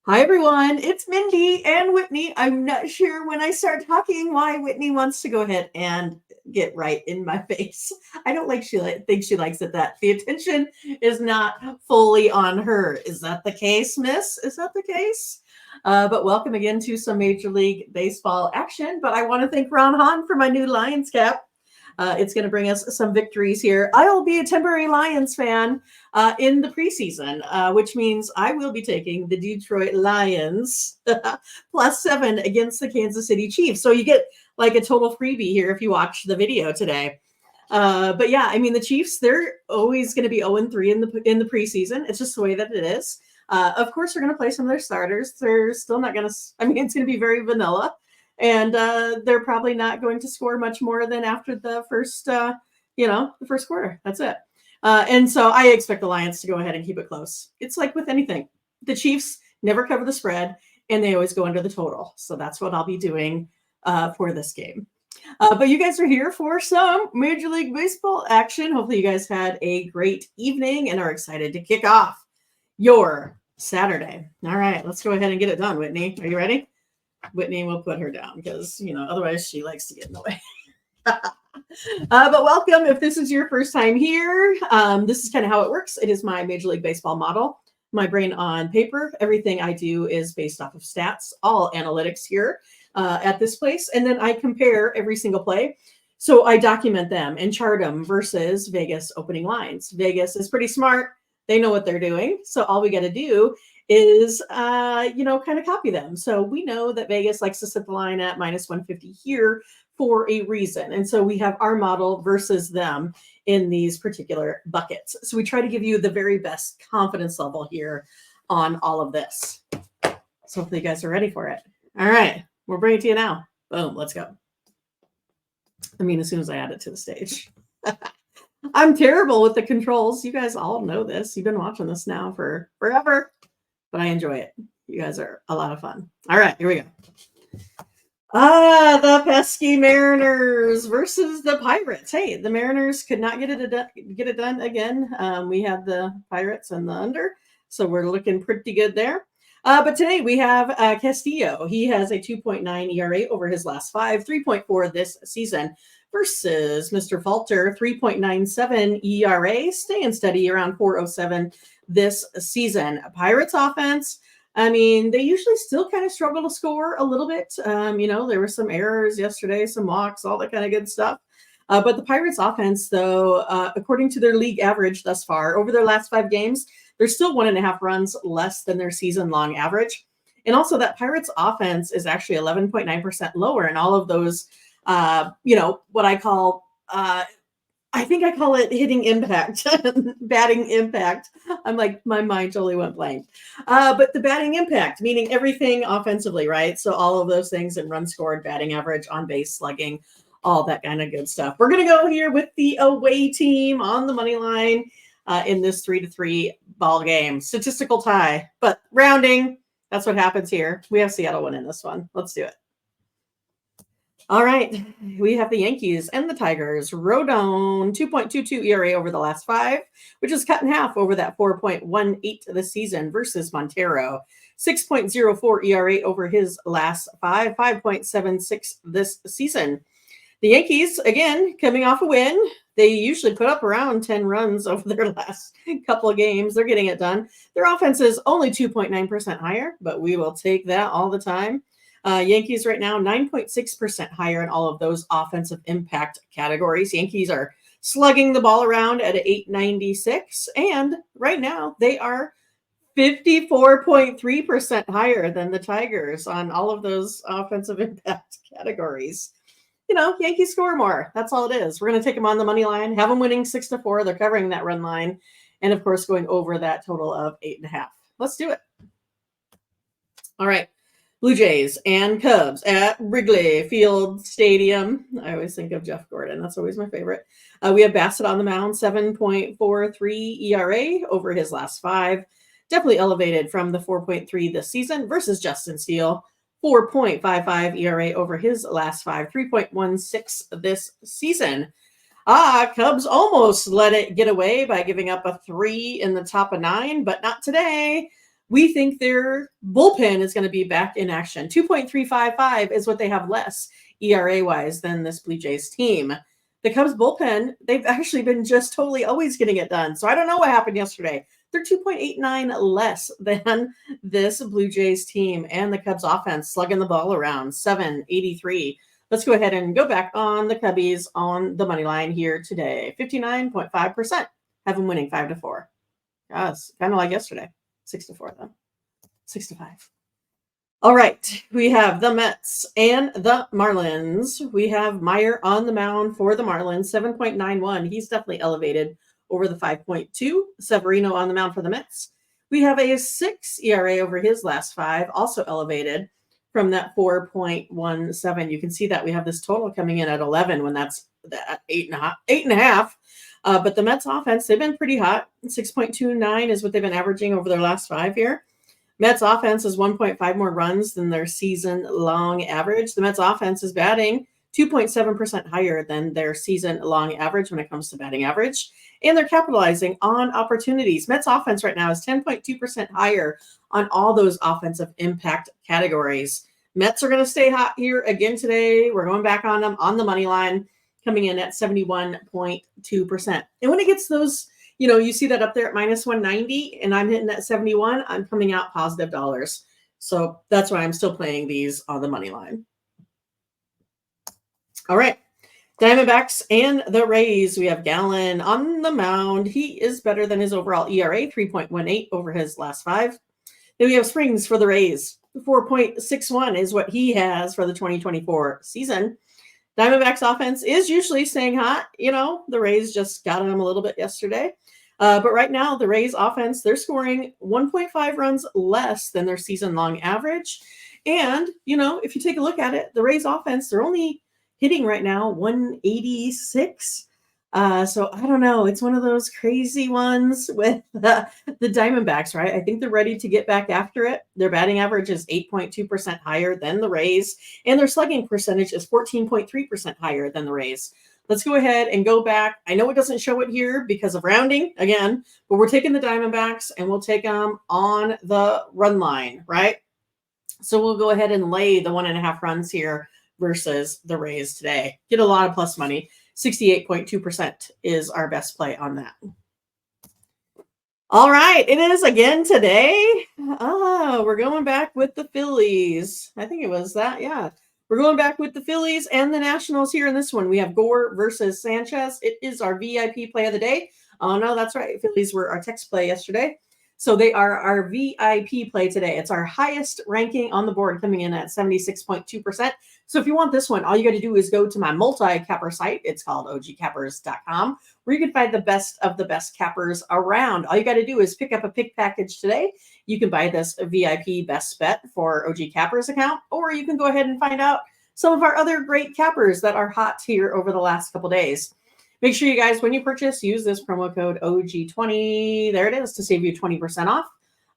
Hi, everyone. It's Mindy and Whitney. I'm not sure when I start talking why Whitney wants to go ahead and get right in my face. I don't think she likes it that the attention is not fully on her. Is that the case, miss? Is that the case? But welcome again to some Major League Baseball action. But I want to thank Ron Hahn for my new Lions cap. It's going to bring us some victories here. I'll be a temporary Lions fan in the preseason, which means I will be taking the Detroit Lions +7 against the Kansas City Chiefs. So you get like a total freebie here if you watch the video today. But yeah, I mean the Chiefs, they're always going to be 0-3 in the preseason. It's just the way that it is. Of course, they're going to play some of their starters. They're still not going to. I mean, it's going to be very vanilla, and they're probably not going to score much more than after the first, the first quarter. That's it. And so I expect the Lions to go ahead and keep it close. It's like with anything. The Chiefs never cover the spread, and they always go under the total. So that's what I'll be doing for this game. But you guys are here for some Major League Baseball action. Hopefully you guys had a great evening and are excited to kick off your Saturday. All right, let's go ahead and get it done, Whitney. Are you ready? Whitney will put her down because, otherwise she likes to get in the way. But welcome. If this is your first time here, this is kind of how it works. It is my Major League Baseball model, my brain on paper. Everything I do is based off of stats, all analytics here at this place. And then I compare every single play. So I document them and chart them versus Vegas opening lines. Vegas is pretty smart. They know what they're doing. So all we got to do is, kind of copy them. So we know that Vegas likes to set the line at -150 here for a reason. And so we have our model versus them in these particular buckets. So we try to give you the very best confidence level here on all of this. So hopefully you guys are ready for it. All right, we'll bring it to you now. Boom, let's go. I mean, as soon as I add it to the stage. I'm terrible with the controls. You guys all know this. You've been watching this now for forever, but I enjoy it. You guys are a lot of fun. All right, here we go. The pesky Mariners versus the Pirates. Hey, the Mariners could not get it done again. We had the Pirates and the under, so we're looking pretty good there. But today we have Castillo. He has a 2.9 ERA over his last 5, 3.4 this season versus Mr. Falter, 3.97 ERA, staying steady around 4.07 this season. Pirates offense, I mean, they usually still kind of struggle to score a little bit. There were some errors yesterday, some walks, all that kind of good stuff. But the Pirates offense, though, according to their league average thus far, over their last 5 games, they're still 1.5 runs less than their season-long average. And also that Pirates offense is actually 11.9% lower in all of those, what I call I think I call it hitting impact, batting impact. I'm like, my mind totally went blank. But the batting impact, meaning everything offensively, right? So all of those things and runs scored, batting average, on base, slugging, all that kind of good stuff. We're going to go here with the away team on the money line in this 3-3 ball game. Statistical tie, but rounding, that's what happens here. We have Seattle winning this one. Let's do it. All right, we have the Yankees and the Tigers. Rodon, 2.22 ERA over the last 5, which is cut in half over that 4.18 this season versus Montero. 6.04 ERA over his last 5, 5.76 this season. The Yankees, again, coming off a win. They usually put up around 10 runs over their last couple of games. They're getting it done. Their offense is only 2.9% higher, but we will take that all the time. Yankees right now, 9.6% higher in all of those offensive impact categories. Yankees are slugging the ball around at 896, and right now they are 54.3% higher than the Tigers on all of those offensive impact categories. Yankees score more. That's all it is. We're going to take them on the money line, have them winning 6-4. They're covering that run line, and of course going over that total of 8.5. Let's do it. All right. Blue Jays and Cubs at Wrigley Field Stadium. I always think of Jeff Gordon. That's always my favorite. We have Bassett on the mound, 7.43 ERA over his last 5. Definitely elevated from the 4.3 this season versus Justin Steele, 4.55 ERA over his last 5, 3.16 this season. Cubs almost let it get away by giving up a 3 in the top of 9, but not today. We think their bullpen is going to be back in action. 2.355 is what they have less ERA-wise than this Blue Jays team. The Cubs bullpen, they've actually been just totally always getting it done. So I don't know what happened yesterday. They're 2.89 less than this Blue Jays team, and the Cubs offense slugging the ball around 783. Let's go ahead and go back on the Cubbies on the money line here today. 59.5%. Have them winning 5-4. Yes, kind of like yesterday. 6-4 though. 6-5. All right, we have the Mets and the Marlins. We have Meyer on the mound for the Marlins, 7.91. He's definitely elevated over the 5.2. Severino on the mound for the Mets. We have a 6 ERA over his last 5, also elevated from that 4.17. You can see that we have this total coming in at 11 when that's at 8.5. But the Mets offense, they've been pretty hot. 6.29 is what they've been averaging over their last 5 here. Mets offense is 1.5 more runs than their season-long average. The Mets offense is batting 2.7% higher than their season-long average when it comes to batting average. And they're capitalizing on opportunities. Mets offense right now is 10.2% higher on all those offensive impact categories. Mets are going to stay hot here again today. We're going back on them on the money line, coming in at 71.2%. And when it gets those, you see that up there at minus 190 and I'm hitting at 71, I'm coming out positive dollars. So that's why I'm still playing these on the money line. All right. Diamondbacks and the Rays. We have Gallen on the mound. He is better than his overall ERA, 3.18 over his last 5. Then we have Springs for the Rays. 4.61 is what he has for the 2024 season. Diamondbacks offense is usually staying hot. The Rays just got him a little bit yesterday. But right now, the Rays offense, they're scoring 1.5 runs less than their season-long average. And, if you take a look at it, the Rays offense, they're only hitting right now 186. So I don't know. It's one of those crazy ones with the Diamondbacks, right? I think they're ready to get back after it. Their batting average is 8.2% higher than the Rays, and their slugging percentage is 14.3% higher than the Rays. Let's go ahead and go back. I know it doesn't show it here because of rounding again, but we're taking the Diamondbacks and we'll take them on the run line, right? So we'll go ahead and lay the 1.5 runs here versus the Rays today. Get a lot of plus money. 68.2% is our best play on that. All right, it is again today. We're going back with the Phillies. I think it was that, yeah. We're going back with the Phillies and the Nationals here in this one. We have Gore versus Sanchez. It is our VIP play of the day. Oh, no, that's right. Phillies were our text play yesterday. So they are our VIP play today. It's our highest ranking on the board, coming in at 76.2%. So if you want this one, all you got to do is go to my multi-capper site. It's called ogcappers.com, where you can find the best of the best cappers around. All you got to do is pick up a pick package today. You can buy this VIP best bet for OG Cappers account, or you can go ahead and find out some of our other great cappers that are hot here over the last couple days. Make sure you guys, when you purchase, use this promo code OG20. There it is to save you 20% off.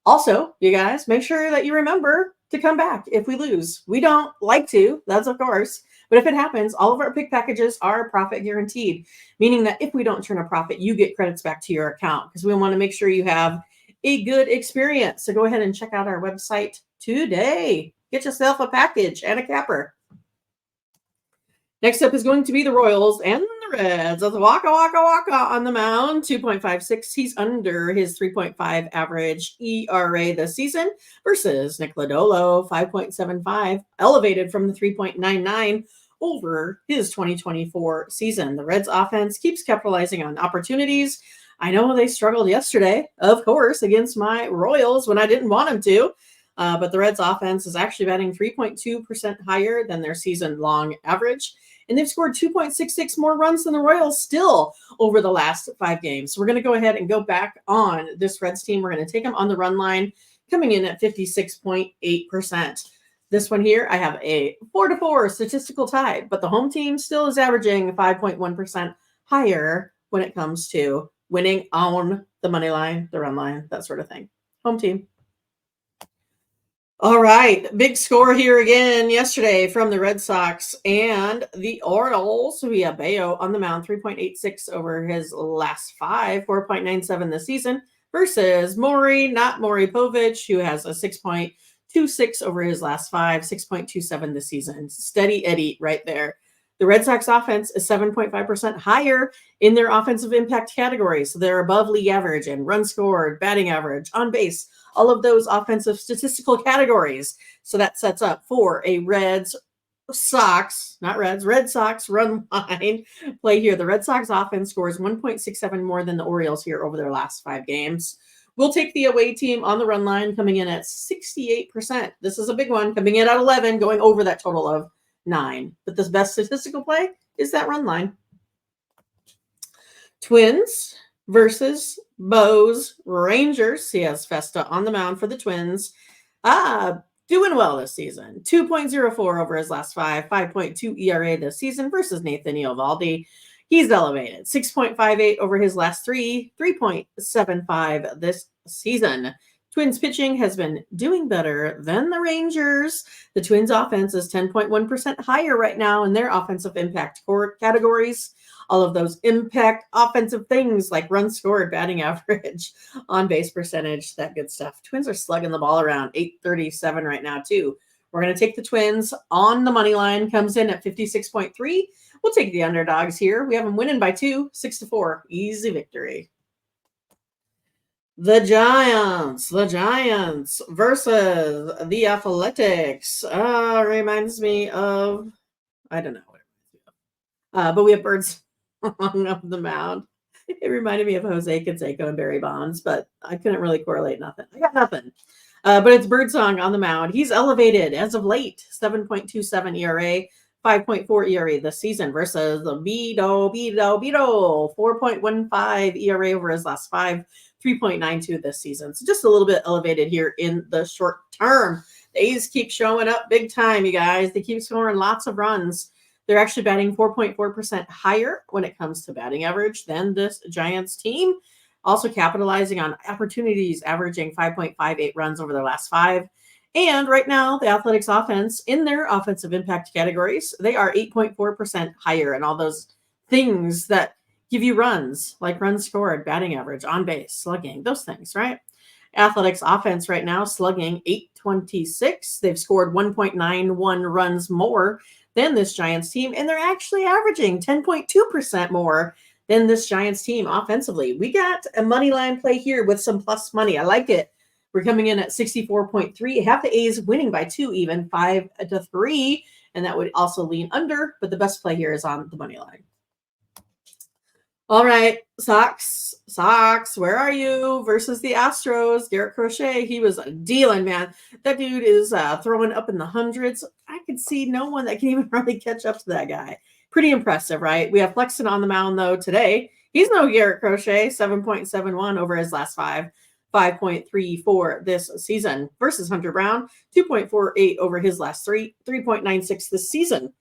Also, you guys, make sure that you remember to come back if we lose. We don't like to, that's of course. But if it happens, all of our pick packages are profit guaranteed, meaning that if we don't turn a profit, you get credits back to your account because we want to make sure you have a good experience. So go ahead and check out our website today. Get yourself a package and a capper. Next up is going to be the Royals and the Reds. That's Waka on the mound, 2.56. He's under his 3.5 average ERA this season versus Nick Lodolo, 5.75, elevated from the 3.99 over his 2024 season. The Reds offense keeps capitalizing on opportunities. I know they struggled yesterday, of course, against my Royals when I didn't want them to. But the Reds offense is actually batting 3.2% higher than their season-long average. And they've scored 2.66 more runs than the Royals still over the last 5 games. So we're going to go ahead and go back on this Reds team. We're going to take them on the run line, coming in at 56.8%. This one here, I have a 4-4 statistical tie, but the home team still is averaging 5.1% higher when it comes to winning on the money line, the run line, that sort of thing. Home team. All right, big score here again yesterday from the Red Sox and the Orioles. We have Bayo on the mound, 3.86 over his last 5, 4.97 this season versus not Maury Povich, who has a 6.26 over his last five, 6.27 this season. Steady Eddie right there. The Red Sox offense is 7.5% higher in their offensive impact categories. So they're above league average and run scored, batting average, on base, all of those offensive statistical categories. So that sets up for a Red Sox run line play here. The Red Sox offense scores 1.67 more than the Orioles here over their last 5 games. We'll take the away team on the run line coming in at 68%. This is a big one, coming in at 11, going over that total of 9. But the best statistical play is that run line. Twins versus Bows Rangers. He has Festa on the mound for the Twins. Doing well this season. 2.04 over his last 5, 5.2 ERA this season versus Nathan Eovaldi. He's elevated. 6.58 over his last 3, 3.75 this season. Twins pitching has been doing better than the Rangers. The Twins offense is 10.1% higher right now in their offensive impact categories. All of those impact offensive things like runs scored, batting average, on base percentage, that good stuff. Twins are slugging the ball around 837 right now too. We're going to take the Twins on the money line, comes in at 56.3. We'll take the underdogs here. We have them winning by 2, 6-4. Easy victory. The Giants versus the Athletics. Reminds me of, I don't know. But we have Birds on the mound. It reminded me of Jose Canseco and Barry Bonds, but I couldn't really correlate nothing. I got nothing. But it's Birdsong on the mound. He's elevated as of late, 7.27 ERA, 5.4 ERA this season versus the Beto, 4.15 ERA over his last 5, 3.92 this season. So just a little bit elevated here in the short term. The A's keep showing up big time, you guys. They keep scoring lots of runs. They're actually batting 4.4% higher when it comes to batting average than this Giants team. Also capitalizing on opportunities, averaging 5.58 runs over their last 5. And right now, the Athletics offense, in their offensive impact categories, they are 8.4% higher in all those things that give you runs, like runs scored, batting average, on base, slugging, those things, right? Athletics offense right now, slugging 826. They've scored 1.91 runs more than this Giants team, and they're actually averaging 10.2% more than this Giants team offensively. We got a money line play here with some plus money. I like it. We're coming in at 64.3. Half the A's winning by 2, even 5-3, and that would also lean under, but the best play here is on the money line. All right, Sox, where are you? Versus the Astros. Garrett Crochet, he was dealing, man. That dude is throwing up in the hundreds. I could see no one that can even really catch up to that guy. Pretty impressive, right? We have Flexen on the mound, though, today. He's no Garrett Crochet, 7.71 over his last 5, 5.34 this season versus Hunter Brown, 2.48 over his last 3, 3.96 this season.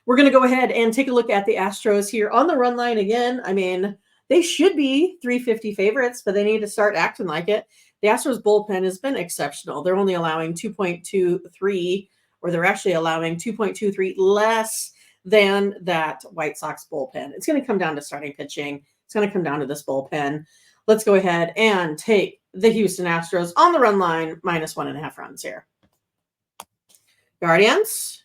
We're going to go ahead and take a look at the Astros here on the run line again. I mean, they should be 350 favorites, but they need to start acting like it. The Astros bullpen has been exceptional. They're only allowing 2.23, or they're actually allowing 2.23 less than that White Sox bullpen. It's going to come down to starting pitching. It's going to come down to this bullpen. Let's go ahead and take the Houston Astros on the run line, minus 1.5 runs here. Guardians,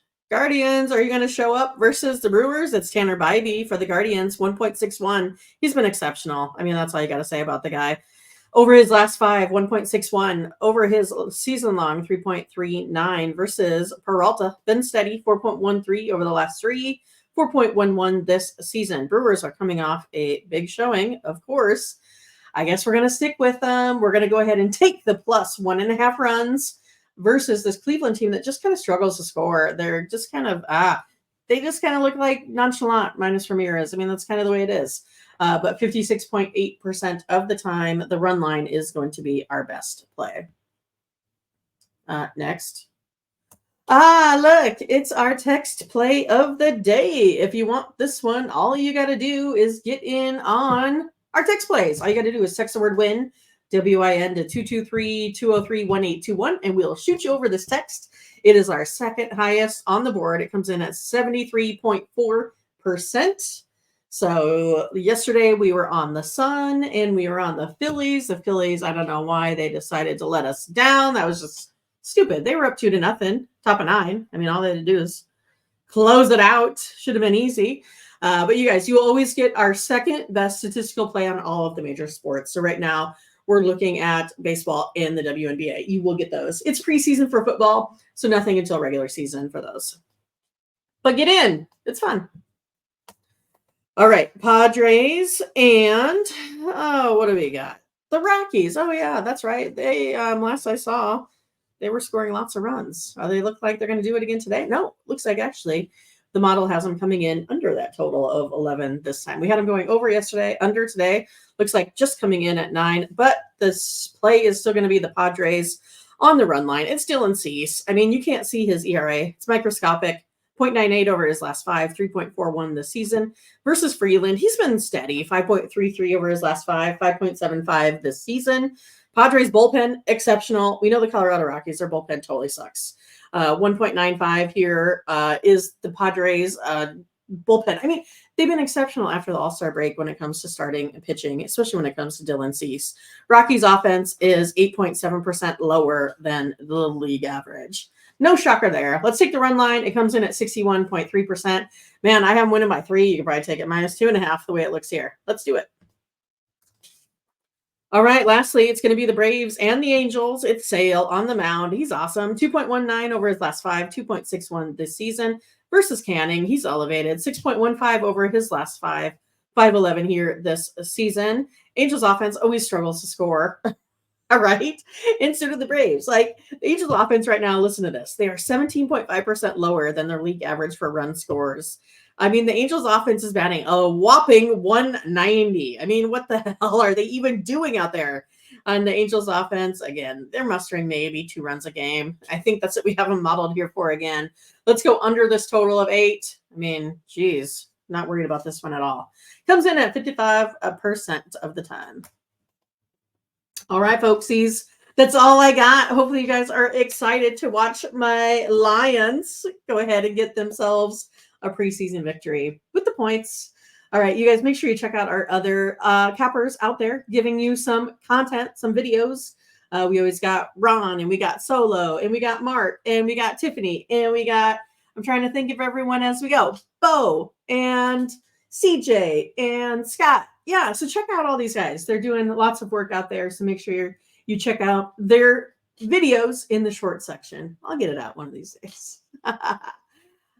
are you going to show up versus the Brewers? It's Tanner Bybee for the Guardians, 1.61. He's been exceptional. I mean, that's all you got to say about the guy. Over his last 5, 1.61. Over his season long, 3.39 versus Peralta. Been steady, 4.13 over the last 3, 4.11 this season. Brewers are coming off a big showing, of course. I guess we're going to stick with them. We're going to go ahead and take the plus 1.5 runs versus this Cleveland team that just kind of struggles to score. They're just kind of, they just kind of look like nonchalant minus Ramirez. I mean, that's kind of the way it is. But 56.8% of the time, the run line is going to be our best play. Next. Look, it's our text play of the day. If you want this one, all you got to do is get in on our text plays. All you got to do is text the word WIN, WIN, to 223-203-1821, and we'll shoot you over this text. It is our second highest on the board. It comes in at 73.4%. So yesterday we were on the Sun and we were on the Phillies. The Phillies, I don't know why they decided to let us down. That was just stupid. They were up 2-0, top of 9. I mean, all they had to do is close it out. Should have been easy. But you guys, you will always get our second best statistical play on all of the major sports. So right now we're looking at baseball and the WNBA. You will get those. It's preseason for football, so nothing until regular season for those. But get in. It's fun. All right, Padres and what do we got? The Rockies. Oh yeah, that's right. They last I saw, they were scoring lots of runs. They look like they're going to do it again today. No, looks like actually the model has them coming in under that total of 11 this time. We had them going over yesterday, under today. Looks like just coming in at 9, but this play is still going to be the Padres on the run line. It's Dylan Cease. I mean, you can't see his ERA. It's microscopic. 0.98 over his last 5, 3.41 this season. Versus Freeland, he's been steady, 5.33 over his last 5, 5.75 this season. Padres bullpen, exceptional. We know the Colorado Rockies, their bullpen totally sucks. 1.95 here is the Padres bullpen. I mean, they've been exceptional after the All-Star break when it comes to starting and pitching, especially when it comes to Dylan Cease. Rockies offense is 8.7% lower than the league average. No shocker there. Let's take the run line. It comes in at 61.3%. Man, I have them winning by 3. You can probably take it -2.5 the way it looks here. Let's do it. All right, lastly, it's going to be the Braves and the Angels. It's Sale on the mound. He's awesome. 2.19 over his last 5, 2.61 this season. Versus Canning, he's elevated. 6.15 over his last 5, 5.11 here this season. Angels offense always struggles to score. All right. And so do the Braves. Like the Angels offense right now, listen to this. They are 17.5% lower than their league average for run scores. I mean, the Angels offense is batting a whopping 190. I mean, what the hell are they even doing out there? On the Angels offense, again, they're mustering maybe 2 runs a game. I think that's what we have them modeled here for again. Let's go under this total of 8. I mean, geez, not worried about this one at all. Comes in at 55% of the time. All right, folksies. That's all I got. Hopefully you guys are excited to watch my Lions go ahead and get themselves a preseason victory with the points. All right, you guys make sure you check out our other cappers out there giving you some content, some videos. We always got Ron, and we got Solo, and we got Mark, and we got Tiffany, and we got, I'm trying to think of everyone as we go, Bo, and CJ, and Scott. Yeah, so check out all these guys. They're doing lots of work out there, so make sure you check out their videos in the short section. I'll get it out one of these days.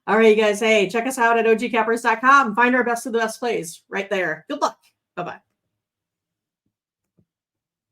All right, you guys. Hey, check us out at ogcappers.com. Find our best of the best plays right there. Good luck. Bye-bye.